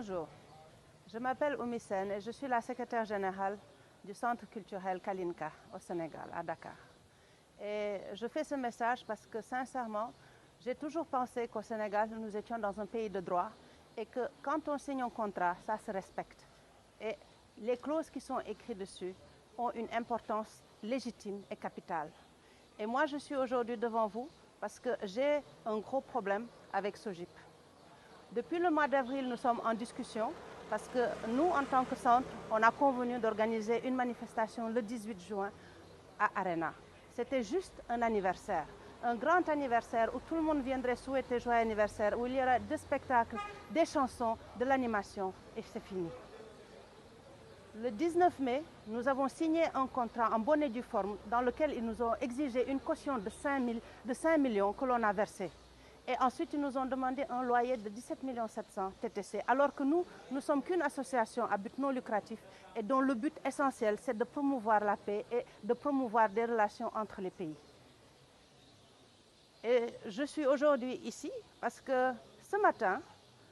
Bonjour, je m'appelle Oumi Sène et je suis la secrétaire générale du Centre culturel Kalinka au Sénégal, à Dakar. Et je fais ce message parce que sincèrement, j'ai toujours pensé qu'au Sénégal, nous étions dans un pays de droit et que quand on signe un contrat, ça se respecte. Et les clauses qui sont écrites dessus ont une importance légitime et capitale. Et moi, je suis aujourd'hui devant vous parce que j'ai un gros problème avec SOGIP. Depuis le mois d'avril, nous sommes en discussion parce que nous, en tant que centre, on a convenu d'organiser une manifestation le 18 juin à Arena. C'était juste un anniversaire, un grand anniversaire où tout le monde viendrait souhaiter joyeux anniversaire, où il y aura des spectacles, des chansons, de l'animation et c'est fini. Le 19 mai, nous avons signé un contrat en bonne et due forme dans lequel ils nous ont exigé une caution de 5 millions que l'on a versé. Et ensuite, ils nous ont demandé un loyer de 17 700 TTC, alors que nous ne sommes qu'une association à but non lucratif et dont le but essentiel, c'est de promouvoir la paix et de promouvoir des relations entre les pays. Et je suis aujourd'hui ici parce que ce matin,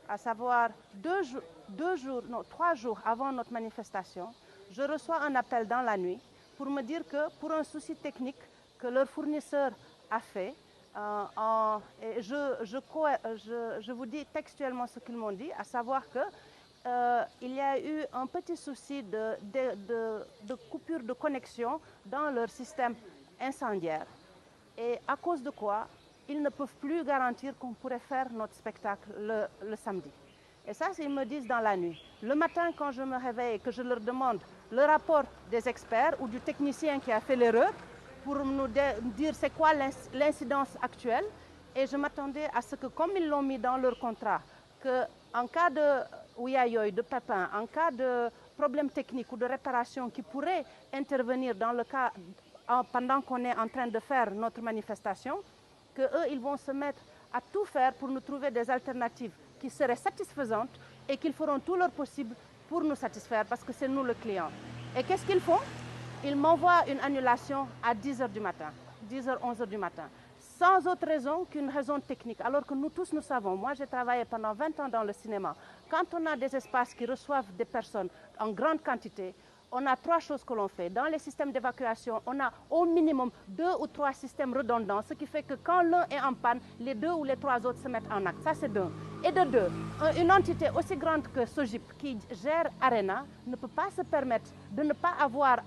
à savoir 3 jours avant notre manifestation, je reçois un appel dans la nuit pour me dire que pour un souci technique que leur fournisseur a fait, et je vous dis textuellement ce qu'ils m'ont dit, à savoir qu'il y a eu un petit souci de coupure de connexion dans leur système incendiaire. Et à cause de quoi, ils ne peuvent plus garantir qu'on pourrait faire notre spectacle le samedi. Et ça, ils me disent dans la nuit. Le matin, quand je me réveille et que je leur demande le rapport des experts ou du technicien qui a fait l'erreur, pour nous dire c'est quoi l'incidence actuelle. Et je m'attendais à ce que, comme ils l'ont mis dans leur contrat, qu'en cas de pépin, en cas de problème technique ou de réparation qui pourrait intervenir dans le cas pendant qu'on est en train de faire notre manifestation, qu'eux, ils vont se mettre à tout faire pour nous trouver des alternatives qui seraient satisfaisantes et qu'ils feront tout leur possible pour nous satisfaire parce que c'est nous le client. Et qu'est-ce qu'ils font? Ils m'envoient une annulation à 10h du matin, 10h, 11h du matin, sans autre raison qu'une raison technique. Alors que nous tous, nous savons, moi j'ai travaillé pendant 20 ans dans le cinéma, quand on a des espaces qui reçoivent des personnes en grande quantité, on a 3 choses que l'on fait. Dans les systèmes d'évacuation, on a au minimum 2 ou 3 systèmes redondants, ce qui fait que quand l'un est en panne, les 2 ou les 3 autres se mettent en acte. Ça, c'est d'un. Et de 2, une entité aussi grande que SOGIP qui gère Arena ne peut pas se permettre de ne pas avoir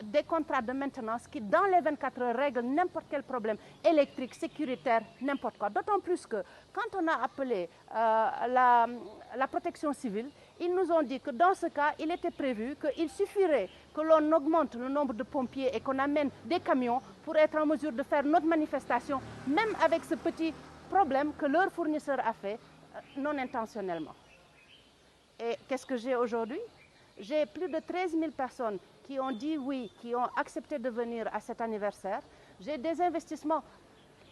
des contrats de maintenance qui, dans les 24 heures, règlent n'importe quel problème électrique, sécuritaire, n'importe quoi. D'autant plus que quand on a appelé la protection civile, ils nous ont dit que dans ce cas, il était prévu qu'il suffirait que l'on augmente le nombre de pompiers et qu'on amène des camions pour être en mesure de faire notre manifestation, même avec ce petit problème que leur fournisseur a fait non intentionnellement. Et qu'est-ce que j'ai aujourd'hui? J'ai plus de 13 000 personnes qui ont dit oui, qui ont accepté de venir à cet anniversaire. J'ai des investissements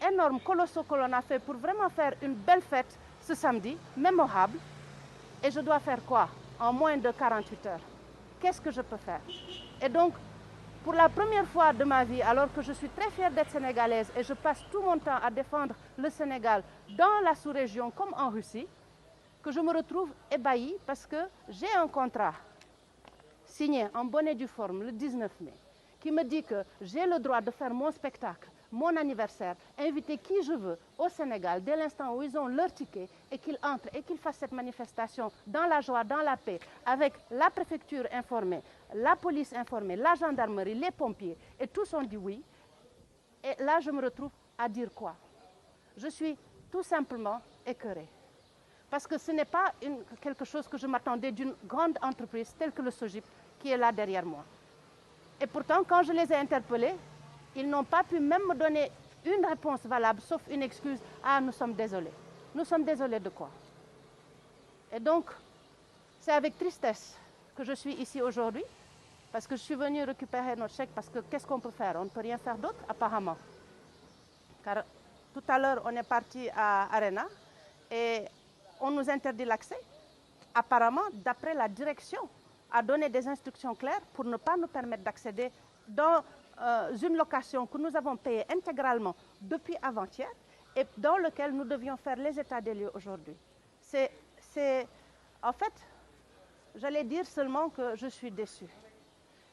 énormes, colossaux que l'on a fait pour vraiment faire une belle fête ce samedi, mémorable. Et je dois faire quoi en moins de 48 heures? Qu'est-ce que je peux faire? Et donc, pour la première fois de ma vie, alors que je suis très fière d'être sénégalaise et je passe tout mon temps à défendre le Sénégal dans la sous-région comme en Russie, que je me retrouve ébahie parce que j'ai un contrat signé en bonne et due forme le 19 mai, qui me dit que j'ai le droit de faire mon spectacle, mon anniversaire, inviter qui je veux au Sénégal dès l'instant où ils ont leur ticket et qu'ils entrent et qu'ils fassent cette manifestation dans la joie, dans la paix, avec la préfecture informée, la police informée, la gendarmerie, les pompiers, et tous ont dit oui. Et là, je me retrouve à dire quoi? Je suis tout simplement écœurée. Parce que ce n'est pas quelque chose que je m'attendais d'une grande entreprise telle que le SOGIP qui est là derrière moi. Et pourtant, quand je les ai interpellés, ils n'ont pas pu même me donner une réponse valable, sauf une excuse. Ah, nous sommes désolés. Nous sommes désolés de quoi? Et donc, c'est avec tristesse que je suis ici aujourd'hui, parce que je suis venue récupérer notre chèque, parce que qu'est-ce qu'on peut faire? On ne peut rien faire d'autre, apparemment. Car tout à l'heure, on est parti à Arena et on nous interdit l'accès. Apparemment, d'après la direction, a donné des instructions claires pour ne pas nous permettre d'accéder dans une location que nous avons payée intégralement depuis avant-hier et dans laquelle nous devions faire les états des lieux aujourd'hui. C'est En fait, j'allais dire seulement que je suis déçue.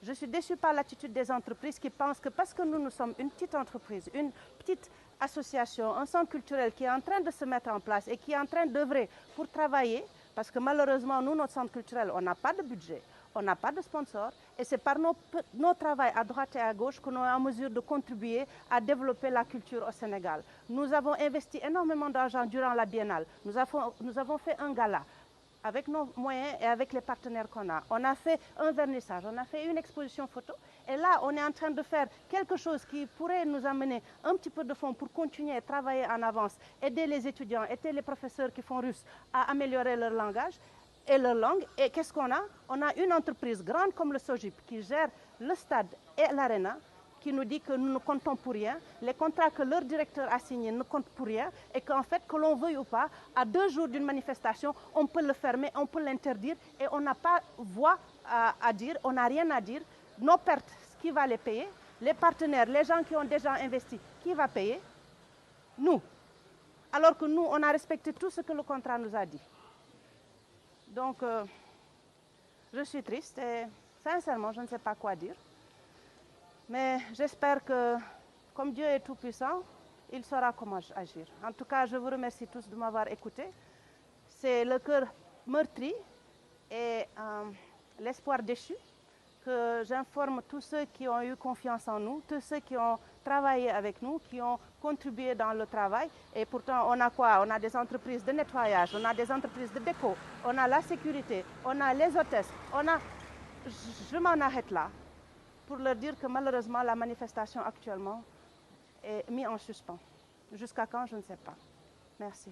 Je suis déçue par l'attitude des entreprises qui pensent que parce que nous sommes une petite entreprise, une petite association, un centre culturel qui est en train de se mettre en place et qui est en train d'œuvrer pour travailler, parce que malheureusement, nous, notre centre culturel, on n'a pas de budget, on n'a pas de sponsor, et c'est par nos travaux à droite et à gauche que nous sommes en mesure de contribuer à développer la culture au Sénégal. Nous avons investi énormément d'argent durant la biennale. Nous avons fait un gala avec nos moyens et avec les partenaires qu'on a. On a fait un vernissage, on a fait une exposition photo. Et là, on est en train de faire quelque chose qui pourrait nous amener un petit peu de fonds pour continuer à travailler en avance, aider les étudiants, aider les professeurs qui font russe à améliorer leur langage et leur langue. Et qu'est-ce qu'on a? On a une entreprise grande comme le SOGIP qui gère le stade et l'aréna, qui nous dit que nous ne comptons pour rien, les contrats que leur directeur a signés ne comptent pour rien, et qu'en fait, que l'on veuille ou pas, à 2 jours d'une manifestation, on peut le fermer, on peut l'interdire, et on n'a pas voix à dire, on n'a rien à dire. Nos pertes, qui va les payer? Les partenaires, les gens qui ont déjà investi, qui va payer? Nous. Alors que nous, on a respecté tout ce que le contrat nous a dit. Donc, je suis triste et sincèrement, je ne sais pas quoi dire. Mais j'espère que, comme Dieu est tout-puissant, il saura comment agir. En tout cas, je vous remercie tous de m'avoir écouté. C'est le cœur meurtri et l'espoir déchu que j'informe tous ceux qui ont eu confiance en nous, tous ceux qui ont travaillé avec nous, qui ont contribué dans le travail. Et pourtant, on a quoi? On a des entreprises de nettoyage, on a des entreprises de déco, on a la sécurité, on a les hôtesses, on a... Je m'en arrête là, pour leur dire que malheureusement, la manifestation actuellement est mise en suspens. Jusqu'à quand, je ne sais pas. Merci.